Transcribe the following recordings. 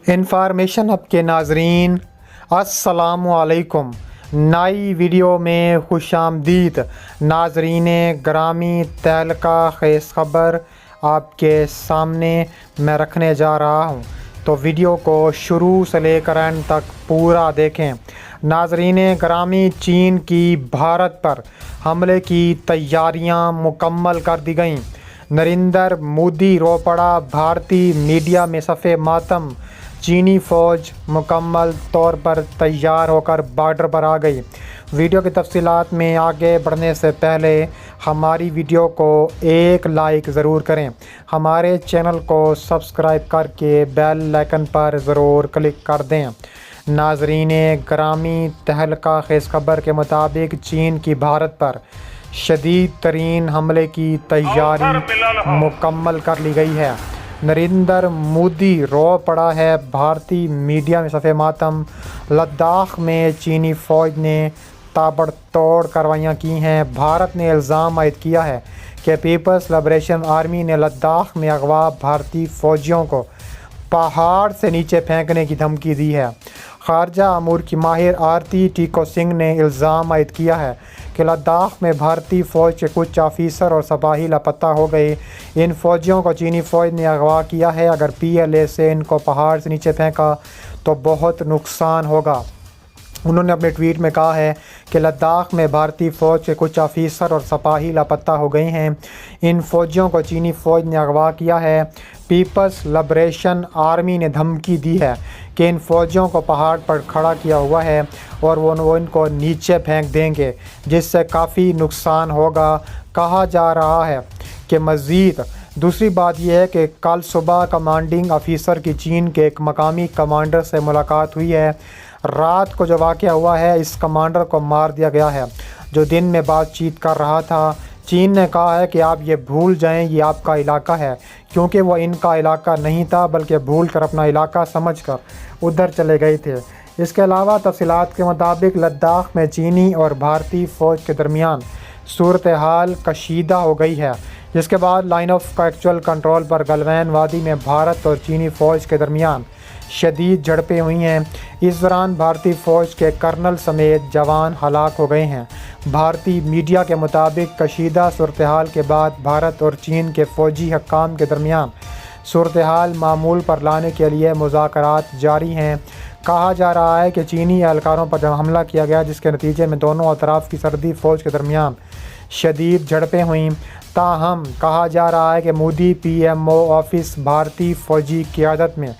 Information hub کے ناظرین السلام علیکم۔ نئی ویڈیو میں خوش آمدید۔ ناظرین گرامی، تہلکہ خیز خبر آپ کے سامنے میں رکھنے جا رہا ہوں، تو ویڈیو کو شروع سے لے کر اینڈ تک پورا دیکھیں۔ ناظرین گرامی، چین کی بھارت پر حملے کی تیاریاں مکمل کر دی گئیں۔ نریندر مودی رو پڑا، بھارتی میڈیا میں صف ماتم۔ چینی فوج مکمل طور پر تیار ہو کر بارڈر پر آ گئی۔ ویڈیو کی تفصیلات میں آگے بڑھنے سے پہلے ہماری ویڈیو کو ایک لائک ضرور کریں، ہمارے چینل کو سبسکرائب کر کے بیل آئیکن پر ضرور کلک کر دیں۔ ناظرین گرامی، تہلکہ خیز خبر کے مطابق چین کی بھارت پر شدید ترین حملے کی تیاری مکمل کر لی گئی ہے۔ نریندر مودی رو پڑا ہے، بھارتی میڈیا میں صف ماتم۔ لداخ میں چینی فوج نے تابڑ توڑ کارروائیاں کی ہیں۔ بھارت نے الزام عائد کیا ہے کہ پیپلز لبریشن آرمی نے لداخ میں اغوا بھارتی فوجیوں کو پہاڑ سے نیچے پھینکنے کی دھمکی دی ہے۔ خارجہ امور کی ماہر آرتی ٹیکو سنگھ نے الزام عائد کیا ہے کہ لداخ میں بھارتی فوج کے کچھ آفیسر اور سپاہی لاپتہ ہو گئے۔ ان فوجیوں کو چینی فوج نے اغوا کیا ہے۔ اگر PLA سے ان کو پہاڑ سے نیچے پھینکا تو بہت نقصان ہوگا۔ انہوں نے اپنے ٹویٹ میں کہا ہے کہ لداخ میں بھارتی فوج کے کچھ آفیسر اور سپاہی لاپتہ ہو گئے ہیں۔ ان فوجیوں کو چینی فوج نے اغوا کیا ہے۔ پیپلز لبریشن آرمی نے دھمکی دی ہے کہ ان فوجیوں کو پہاڑ پر کھڑا کیا ہوا ہے اور وہ ان کو نیچے پھینک دیں گے، جس سے کافی نقصان ہوگا۔ کہا جا رہا ہے کہ مزید دوسری بات یہ ہے کہ کل صبح کمانڈنگ آفیسر کی چین کے ایک مقامی کمانڈر سے ملاقات ہوئی ہے۔ رات کو جو واقعہ ہوا ہے، اس کمانڈر کو مار دیا گیا ہے جو دن میں بات چیت کر رہا تھا۔ چین نے کہا ہے کہ آپ یہ بھول جائیں، یہ آپ کا علاقہ ہے، کیونکہ وہ ان کا علاقہ نہیں تھا بلکہ بھول کر اپنا علاقہ سمجھ کر ادھر چلے گئے تھے۔ اس کے علاوہ تفصیلات کے مطابق لداخ میں چینی اور بھارتی فوج کے درمیان صورتحال کشیدہ ہو گئی ہے، جس کے بعد لائن آف ایکچوئل کنٹرول پر گلوین وادی میں بھارت اور چینی فوج کے درمیان شدید جھڑپیں ہوئی ہیں۔ اس دوران بھارتی فوج کے کرنل سمیت جوان ہلاک ہو گئے ہیں۔ بھارتی میڈیا کے مطابق کشیدہ صورتحال کے بعد بھارت اور چین کے فوجی حکام کے درمیان صورتحال معمول پر لانے کے لیے مذاکرات جاری ہیں۔ کہا جا رہا ہے کہ چینی اہلکاروں پر حملہ کیا گیا، جس کے نتیجے میں دونوں اطراف کی سرحدی فوج کے درمیان شدید جھڑپیں ہوئیں۔ تاہم کہا جا رہا ہے کہ مودی PMO آفس بھارتی فوجی قیادت میں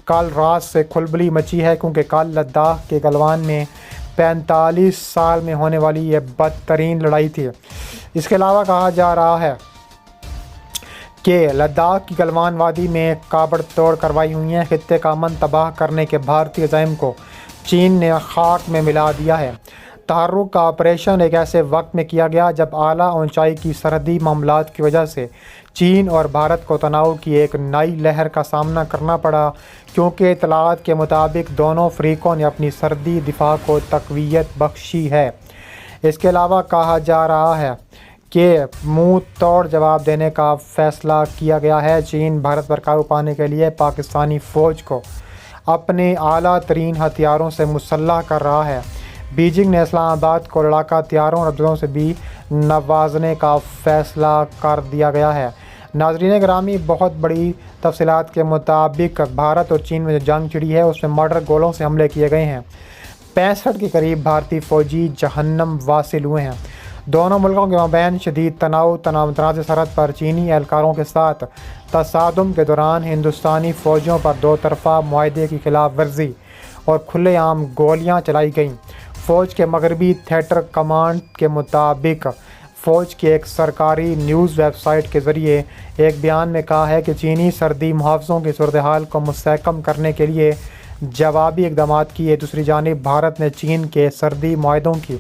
کل رات سے کھلبلی مچی ہے، کیونکہ کل لداخ کے گلوان میں 45 سال میں ہونے والی یہ بدترین لڑائی تھی۔ اس کے علاوہ کہا جا رہا ہے کہ لداخ کی گلوان وادی میں تابڑ توڑ کارروائی ہوئی ہیں۔ خطے کا امن تباہ کرنے کے بھارتی عزائم کو چین نے خاک میں ملا دیا ہے۔ تحرک کا آپریشن ایک ایسے وقت میں کیا گیا جب اعلیٰ اونچائی کی سرحدی معاملات کی وجہ سے چین اور بھارت کو تناؤ کی ایک نئی لہر کا سامنا کرنا پڑا، کیونکہ اطلاعات کے مطابق دونوں فریقوں نے اپنی سرحدی دفاع کو تقویت بخشی ہے۔ اس کے علاوہ کہا جا رہا ہے کہ منہ توڑ جواب دینے کا فیصلہ کیا گیا ہے۔ چین بھارت پر قابو پانے کے لیے پاکستانی فوج کو اپنے اعلیٰ ترین ہتھیاروں سے مسلح کر رہا ہے۔ بیجنگ نے اسلام آباد کو لڑاکا ہتھیاروں اور عددوں سے بھی نوازنے کا فیصلہ کر دیا گیا ہے۔ ناظرین گرامی، بہت بڑی تفصیلات کے مطابق بھارت اور چین میں جو جنگ چھڑی ہے، اس میں مارٹر گولوں سے حملے کیے گئے ہیں۔ 65 کے قریب بھارتی فوجی جہنم واصل ہوئے ہیں۔ دونوں ملکوں کے مابین شدید تنازع سرحد پر چینی اہلکاروں کے ساتھ تصادم کے دوران ہندوستانی فوجیوں پر دو طرفہ معاہدے کی خلاف ورزی اور کھلے عام گولیاں چلائی گئیں۔ فوج کے مغربی تھیٹر کمانڈ کے مطابق فوج کی ایک سرکاری نیوز ویب سائٹ کے ذریعے ایک بیان میں کہا ہے کہ چینی سرحدی محافظوں کی صورتحال کو مستحکم کرنے کے لیے جوابی اقدامات کیے۔ دوسری جانب بھارت نے چین کے سرحدی معاہدوں کی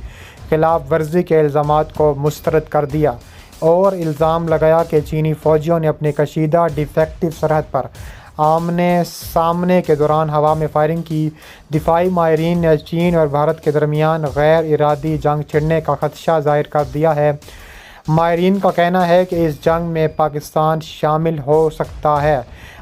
خلاف ورزی کے الزامات کو مسترد کر دیا اور الزام لگایا کہ چینی فوجیوں نے اپنی کشیدہ ڈیفیکٹو سرحد پر آمنے سامنے کے دوران ہوا میں فائرنگ کی۔ دفاعی ماہرین نے چین اور بھارت کے درمیان غیر ارادی جنگ چھڑنے کا خدشہ ظاہر کر دیا ہے۔ ماہرین کا کہنا ہے کہ اس جنگ میں پاکستان شامل ہو سکتا ہے۔